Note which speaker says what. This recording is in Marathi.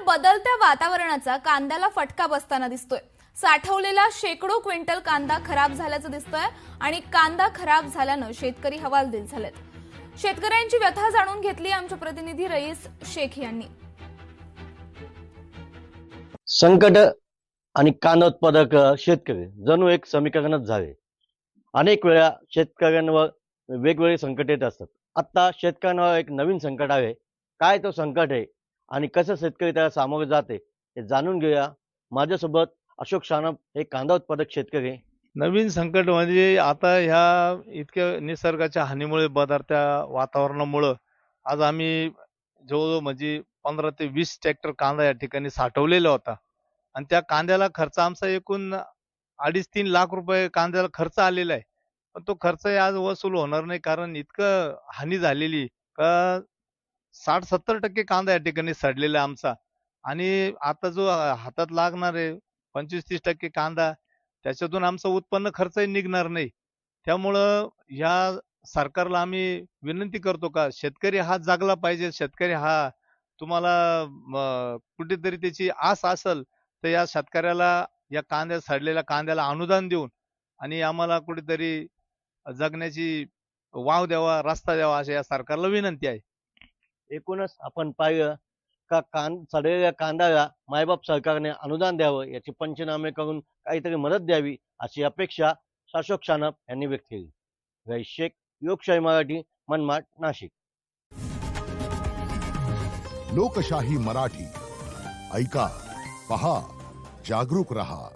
Speaker 1: बदलत्या वातावरणाचा कांद्याला फटका बसताना दिसतोय। साठवलेला शेकडो क्विंटल कांदा खराब झाल्याचं दिसतोय आणि कांदा खराब झाल्यानं शेतकरी हवालदिल झालेत। शेतकऱ्यांची व्यथा जाणून घेतली आमचे प्रतिनिधी रईस शेख यांनी।
Speaker 2: संकट आणि कांदा उत्पादक शेतकरी जणू एक समीकरणच झाले। अनेक वेळा शेतकऱ्यांवर वेगवेगळे संकट येत असतात। आता शेतकऱ्यांवर एक नवीन संकट आहे। काय तो संकट आहे आणि कसं शेतकरी त्याला सामोरे जाते हे जाणून घेऊया। माझ्यासोबत अशोक सानप हे कांदा उत्पादक शेतकरी।
Speaker 3: नवीन संकट म्हणजे आता ह्या इतक्या निसर्गाच्या हानीमुळे बदलत्या वातावरणामुळे आज आम्ही जवळजवळ म्हणजे 15 ते 20 ट्रॅक्टर कांदा या ठिकाणी साठवलेला होता आणि त्या कांद्याला खर्च आमचा एकूण 2.5-3 लाख रुपये कांद्याला खर्च आलेला आहे। पण तो खर्च आज वसूल होणार नाही, कारण इतकं हानी झालेली का 60-70% कांदा या ठिकाणी सडलेला आहे आमचा। आणि आता जो हातात लागणार आहे 25-30% कांदा, त्याच्यातून आमचं उत्पन्न खर्चही निघणार नाही। त्यामुळं या सरकारला आम्ही विनंती करतो का शेतकरी हा जागला पाहिजे। शेतकरी हा तुम्हाला कुठेतरी त्याची आस असेल तर या शेतकऱ्याला या सडलेल्या कांद्याला अनुदान देऊन आणि आम्हाला कुठेतरी जगण्याची वाव द्यावा, रस्ता द्यावा, अशी या सरकारला विनंती आहे।
Speaker 2: एकूणच आपण पाहिलं का सडलेल्या कांद्याला मायबाप सरकारने अनुदान द्यावं, याचे पंचनामे करून काहीतरी मदत द्यावी अशी अपेक्षा अशोक सानप यांनी व्यक्त केली। रईस शेख, लोकशाही मराठी, मनमाड, नाशिक।
Speaker 4: लोकशाही मराठी ऐका, पहा, जागरूक रहा।